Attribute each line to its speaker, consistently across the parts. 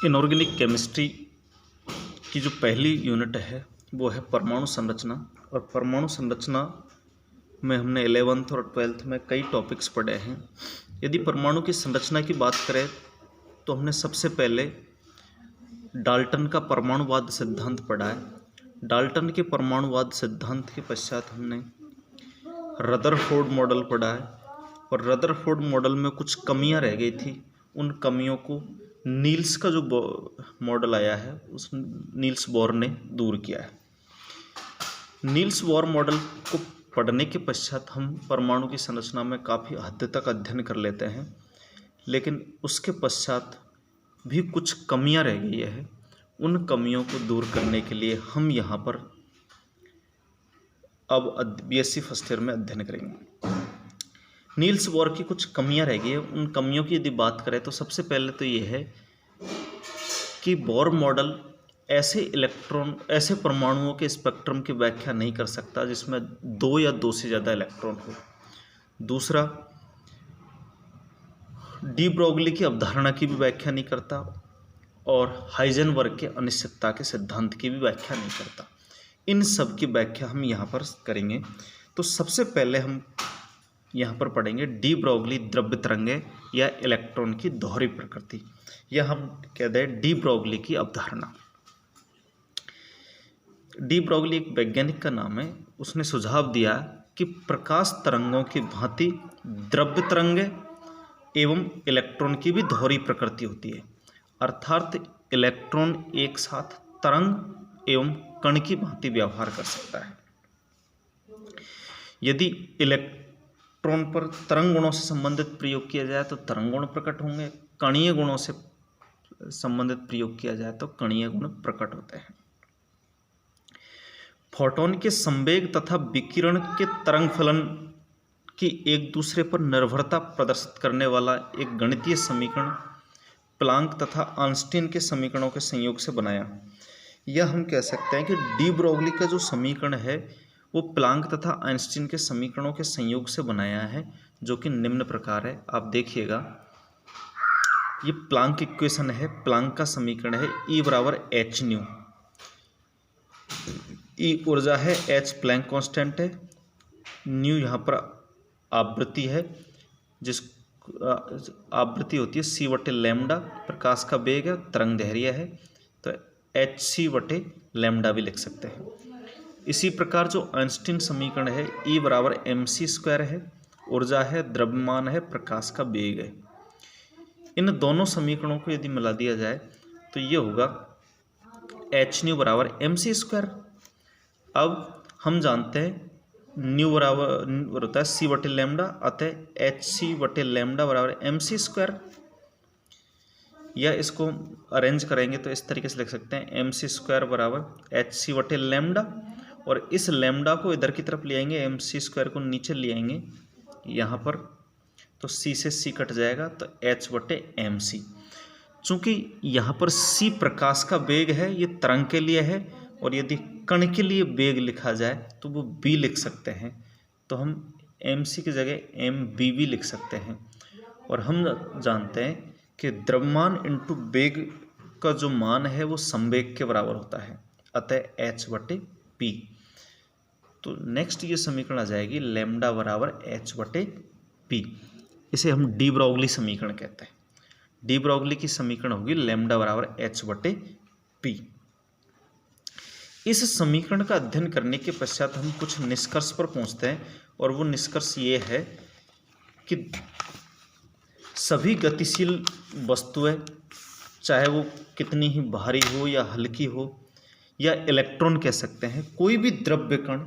Speaker 1: Inorganic chemistry की जो पहली यूनिट है वो है परमाणु संरचना। और परमाणु संरचना में हमने 11th और 12th में कई टॉपिक्स पढ़े हैं। यदि परमाणु की संरचना की बात करें तो हमने सबसे पहले डाल्टन का परमाणुवाद सिद्धांत पढ़ा है। डाल्टन के परमाणुवाद सिद्धांत के पश्चात हमने रदरफोर्ड मॉडल पढ़ा है और रदरफोर्ड मॉडल में कुछ कमियां रह गई थी। उन कमियों को नील्स का जो मॉडल आया है उस नील्स बोर ने दूर किया है। नील्स बोर मॉडल को पढ़ने के पश्चात हम परमाणु की संरचना में काफ़ी हद तक अध्ययन कर लेते हैं, लेकिन उसके पश्चात भी कुछ कमियां रह गई है। उन कमियों को दूर करने के लिए हम यहाँ पर अब बीएससी फर्स्ट ईयर में अध्ययन करेंगे। नील्स बोर की कुछ कमियां रह गई है। उन कमियों की यदि बात करें तो सबसे पहले तो ये है कि बोर मॉडल ऐसे परमाणुओं के स्पेक्ट्रम की व्याख्या नहीं कर सकता जिसमें 2 या 2 से ज़्यादा इलेक्ट्रॉन हो। दूसरा, डी ब्रोगली की अवधारणा की भी व्याख्या नहीं करता और हाइजेनबर्ग के अनिश्चितता के सिद्धांत की भी व्याख्या नहीं करता। इन सब की व्याख्या हम यहाँ पर करेंगे। तो सबसे पहले हम यहाँ पर पढ़ेंगे डी ब्रोगली द्रव्य तरंगे या इलेक्ट्रॉन की दोहरी प्रकृति, या हम कहते हैं डी ब्रोगली की अवधारणा। डी ब्रोगली एक वैज्ञानिक का नाम है। उसने सुझाव दिया कि प्रकाश तरंगों की भांति द्रव्य तरंगे एवं इलेक्ट्रॉन की भी दोहरी प्रकृति होती है, अर्थात इलेक्ट्रॉन एक साथ तरंग एवं कण की भांति व्यवहार कर सकता है। यदि इलेक्ट्रॉन पर तरंग गुणों से संबंधित प्रयोग किया जाए तो तरंग गुण प्रकट होंगे, कणीय गुणों से संबंधित प्रयोग किया जाए तो कणीय गुण प्रकट होते हैं। फोटोन के संवेग तथा विकिरण के तरंग फलन की एक दूसरे पर निर्भरता प्रदर्शित करने वाला एक गणितीय समीकरण प्लांक तथा आइंस्टीन के समीकरणों के संयोग से बनाया। यह हम कह सकते हैं कि डी ब्रोगली का जो समीकरण है वो प्लांक तथा आइंस्टीन के समीकरणों के संयोग से बनाया है, जो कि निम्न प्रकार है। आप देखिएगा, ये प्लांक इक्वेशन है, प्लांक का समीकरण है E बराबर एच न्यू। E ऊर्जा है, H प्लैंक कांस्टेंट है, न्यू यहाँ पर आवृत्ति है, जिस आवृत्ति होती है c बटे लैम्डा, प्रकाश का वेग है, तरंग दैर्घ्य है, तो hc बटे लैम्डा भी लिख सकते हैं। इसी प्रकार जो आइंस्टीन समीकरण है E बराबर mc² है, ऊर्जा है, द्रव्यमान है, प्रकाश का वेग है। इन दोनों समीकरणों को यदि मिला दिया जाए तो ये होगा h न्यू बराबर mc²। अब हम जानते हैं न्यू बराबर होता है c बटे लैम्डा, अतः hc बटे लैम्डा बराबर mc²। या इसको अरेंज करेंगे तो इस तरीके से लिख सकते हैं mc² बराबर hc बटे लैम्डा, और इस लैम्डा को इधर की तरफ ले आएंगे, mc² को नीचे ले आएंगे यहाँ पर, तो c से c कट जाएगा तो h बटे mc। चूँकि यहाँ पर c प्रकाश का वेग है, ये तरंग के लिए है, और यदि कण के लिए वेग लिखा जाए तो वो b लिख सकते हैं, तो हम mc की जगह mb भी लिख सकते हैं। और हम जानते हैं कि द्रव्यमान इंटू वेग का जो मान है वो संवेग के बराबर होता है, अतः h बटे p। तो नेक्स्ट ये समीकरण आ जाएगी लैम्डा बराबर h बटे p। इसे हम डी ब्रोगली समीकरण कहते हैं। डी ब्रोगली की समीकरण होगी लैम्डा बराबर h बटे p। इस समीकरण का अध्ययन करने के पश्चात हम कुछ निष्कर्ष पर पहुंचते हैं, और वो निष्कर्ष ये है कि सभी गतिशील वस्तुएं, चाहे वो कितनी ही भारी हो या हल्की हो या इलेक्ट्रॉन कह सकते हैं, कोई भी द्रव्य कण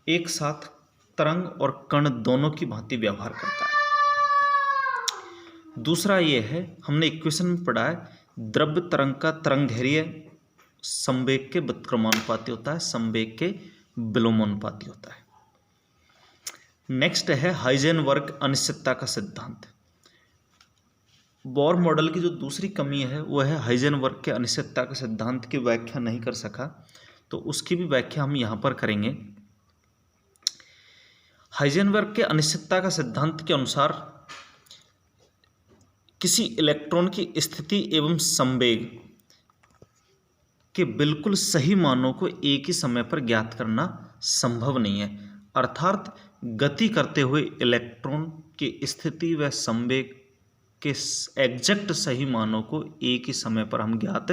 Speaker 1: एक साथ तरंग और कण दोनों की भांति व्यवहार करता है। दूसरा ये है, हमने इक्वेशन में पढ़ा है, द्रव्य तरंग का तरंग दैर्घ्य संवेग के व्युत्क्रमानुपाती होता है, संवेग के विलोमानुपाती होता है। नेक्स्ट है हाइजेनबर्ग अनिश्चितता का सिद्धांत। बोर मॉडल की जो दूसरी कमी है वो है हाइजेनबर्ग के अनिश्चितता के सिद्धांत की व्याख्या नहीं कर सका, तो उसकी भी व्याख्या हम यहाँ पर करेंगे। हाइजेनबर्ग के अनिश्चितता का सिद्धांत के अनुसार किसी इलेक्ट्रॉन की स्थिति एवं संवेग के बिल्कुल सही मानों को एक ही समय पर ज्ञात करना संभव नहीं है। अर्थात गति करते हुए इलेक्ट्रॉन की स्थिति व संवेग के एग्जैक्ट सही मानों को एक ही समय पर हम ज्ञात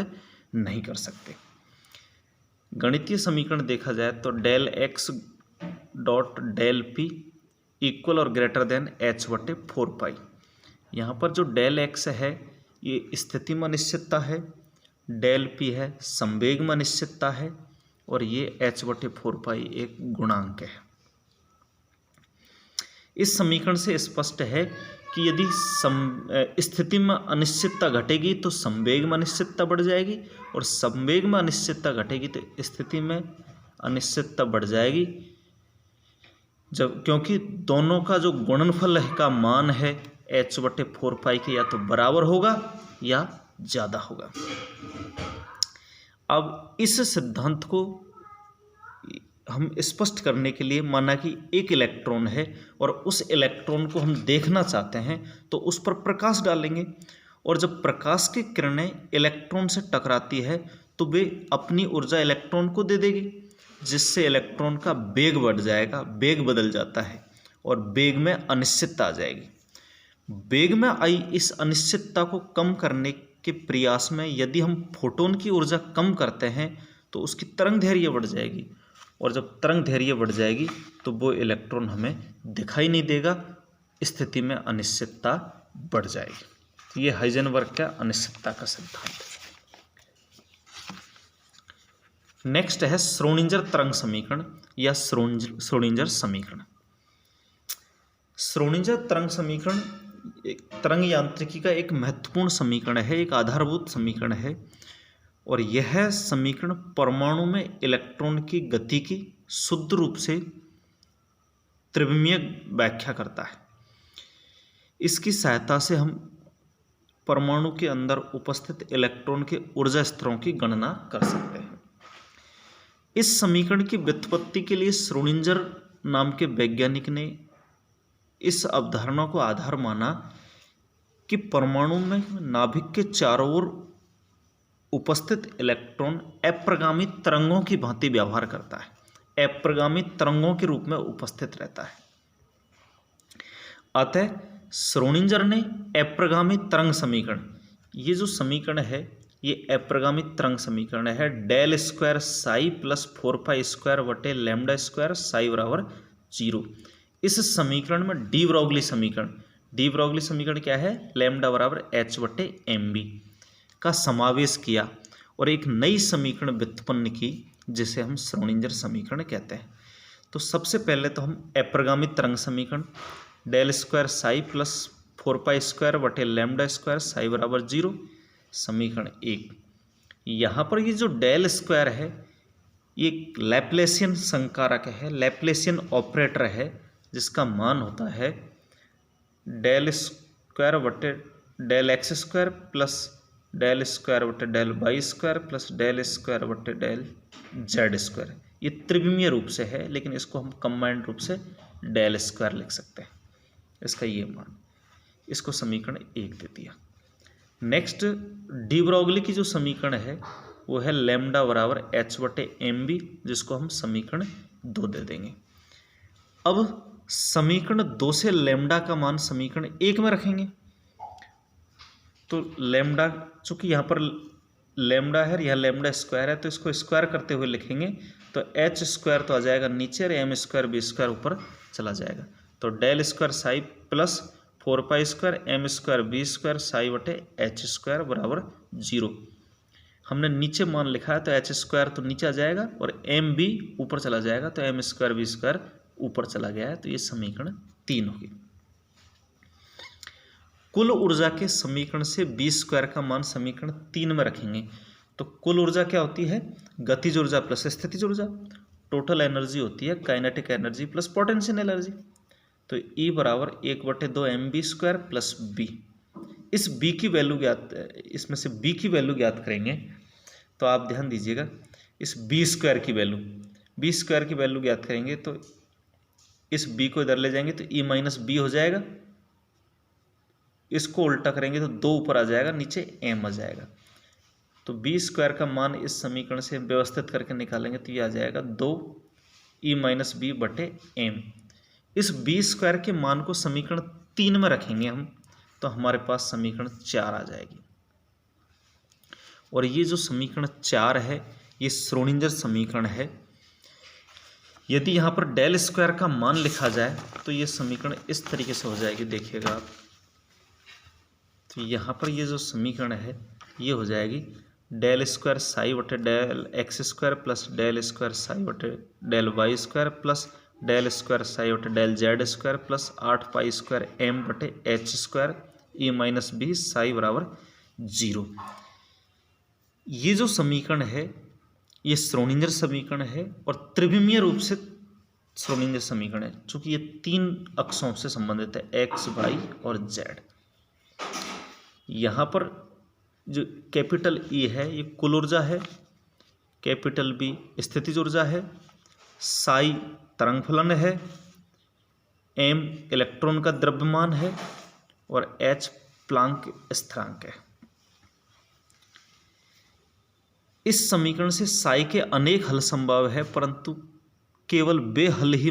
Speaker 1: नहीं कर सकते। गणितीय समीकरण देखा जाए तो del x dot del p equal और ग्रेटर देन एच बटे 4 पाई। यहाँ पर जो डेल एक्स है ये स्थिति में अनिश्चितता है, डेल पी है संवेग में अनिश्चितता है, और ये एच बटे 4 पाई एक गुणांक है। इस समीकरण से स्पष्ट है कि यदि स्थिति में अनिश्चितता घटेगी तो संवेग में अनिश्चितता बढ़ जाएगी, और संवेग में अनिश्चितता घटेगी तो स्थिति में अनिश्चितता बढ़ जाएगी, जब क्योंकि दोनों का जो गुणनफल का मान है एच बटे 4 पाई के या तो बराबर होगा या ज़्यादा होगा। अब इस सिद्धांत को हम स्पष्ट करने के लिए माना कि एक इलेक्ट्रॉन है और उस इलेक्ट्रॉन को हम देखना चाहते हैं तो उस पर प्रकाश डालेंगे, और जब प्रकाश की किरणें इलेक्ट्रॉन से टकराती है तो वे अपनी ऊर्जा इलेक्ट्रॉन को दे देगी, जिससे इलेक्ट्रॉन का वेग बढ़ जाएगा, वेग बदल जाता है और वेग में अनिश्चितता आ जाएगी। वेग में आई इस अनिश्चितता को कम करने के प्रयास में यदि हम फोटोन की ऊर्जा कम करते हैं तो उसकी तरंग दैर्घ्य बढ़ जाएगी, और जब तरंग दैर्घ्य बढ़ जाएगी तो वो इलेक्ट्रॉन हमें दिखाई नहीं देगा, स्थिति में अनिश्चितता बढ़ जाएगी। तो ये हाइजेनबर्ग का अनिश्चितता का सिद्धांत है। नेक्स्ट है श्रोडिंगर तरंग समीकरण या श्रोडिंगर समीकरण। श्रोडिंगर तरंग समीकरण तरंग यांत्रिकी का एक महत्वपूर्ण समीकरण है, एक आधारभूत समीकरण है, और यह समीकरण परमाणु में इलेक्ट्रॉन की गति की शुद्ध रूप से त्रिविमीय व्याख्या करता है। इसकी सहायता से हम परमाणु के अंदर उपस्थित इलेक्ट्रॉन के ऊर्जा स्तरों की गणना कर सकते हैं। इस समीकरण की व्युत्पत्ति के लिए श्रोडिंगर नाम के वैज्ञानिक ने इस अवधारणा को आधार माना कि परमाणु में नाभिक के चारों ओर उपस्थित इलेक्ट्रॉन अप्रगामी तरंगों की भांति व्यवहार करता है, अप्रगामी तरंगों के रूप में उपस्थित रहता है। अतः श्रोडिंगर ने अप्रगामी तरंग समीकरण, ये जो समीकरण है ये अप्रगामी तरंग समीकरण है, del square psi plus 4 pi square बटे लैम्डा स्क्वायर साई बराबर 0। इस समीकरण में डी ब्रॉगली समीकरण क्या है, लैम्डा बराबर एच बटे एम बी का समावेश किया और एक नई समीकरण व्युत्पन्न की जिसे हम श्रोडिंगर समीकरण कहते हैं। तो सबसे पहले तो हम अप्रगामी तरंग समीकरण del square psi plus 4 pi square बटे लैम्डा स्क्वायर साई बराबर 0 समीकरण 1। यहाँ पर ये जो डेल स्क्वायर है ये लैप्लेसियन संकारक है, लैप्लेसियन ऑपरेटर है, जिसका मान होता है डेल स्क्वायर बटे del X square plus del square बटे del Y square plus del square बटे डेल जेड स्क्वायर। ये त्रिविमीय रूप से है, लेकिन इसको हम कंबाइंड रूप से डेल स्क्वायर लिख सकते हैं, इसका ये मान, इसको समीकरण 1 दे दिया। नेक्स्ट डी ब्रॉगली की जो समीकरण है वो है लैम्डा बराबर एच बटे एम बी, जिसको हम समीकरण 2 दे देंगे। अब समीकरण 2 से लैम्डा का मान समीकरण 1 में रखेंगे तो लैम्डा, चूंकि यहाँ पर लैम्डा है, यह लैम्डा स्क्वायर है, तो इसको स्क्वायर करते हुए लिखेंगे तो एच स्क्वायर तो आ जाएगा नीचे और एम स्क्वायर बी स्क्वायर ऊपर चला जाएगा। तो del square psi plus 4 pi square M square B square psi बटे एच स्क्वायर बराबर 0। हमने नीचे मान लिखा है तो एच स्क्वायर तो नीचे आ जाएगा और एम बी ऊपर चला जाएगा, तो एम स्क्वायर बी स्क्वायर ऊपर चला गया है, तो ये समीकरण 3 होगी। कुल ऊर्जा के समीकरण से बी स्क्वायर का मान समीकरण 3 में रखेंगे तो कुल ऊर्जा क्या होती है, गतिज ऊर्जा प्लस स्थितिज ऊर्जा। टोटल एनर्जी होती है kinetic energy plus potential energy. तो E बराबर 1/2 mb स्क्वायर प्लस बी। इस बी की वैल्यू ज्ञात, इसमें से बी की वैल्यू ज्ञात करेंगे तो आप ध्यान दीजिएगा, इस बी स्क्वायर की वैल्यू ज्ञात करेंगे तो इस बी को इधर ले जाएंगे तो E माइनस बी हो जाएगा, इसको उल्टा करेंगे तो 2 ऊपर आ जाएगा, नीचे m आ जाएगा। तो बी स्क्वायर का मान इस समीकरण से व्यवस्थित करके निकालेंगे तो ये आ जाएगा 2e-b/m। इस बी स्क्वायर के मान को समीकरण 3 में रखेंगे हम, तो हमारे पास समीकरण 4 आ जाएगी। और ये जो समीकरण 4 है ये श्रोडिंगर समीकरण है। यदि यहाँ पर डेल स्क्वायर का मान लिखा जाए तो ये समीकरण इस तरीके से हो जाएगी, देखिएगा आप। तो यहाँ पर ये जो समीकरण है ये हो जाएगी डेल स्क्वायर साई बटे del X square plus del square psi बटे del Y square plus del square psi बटे del Z square plus 8 pi square m बटे एच स्क्वायर e-b साई बराबर 0। ये जो समीकरण है ये श्रोडिंगर समीकरण है और त्रिविमीय रूप से श्रोडिंगर समीकरण है, चूंकि ये 3 अक्षों से संबंधित है, एक्स वाई और जेड। यहाँ पर जो कैपिटल ई है ये कुल ऊर्जा है, कैपिटल बी स्थितिज ऊर्जा है, साई तरंग फलन है, एम इलेक्ट्रॉन का द्रव्यमान है और एच प्लांक स्थिरांक है। इस समीकरण से साई के अनेक हल संभव है, परंतु केवल वे हल ही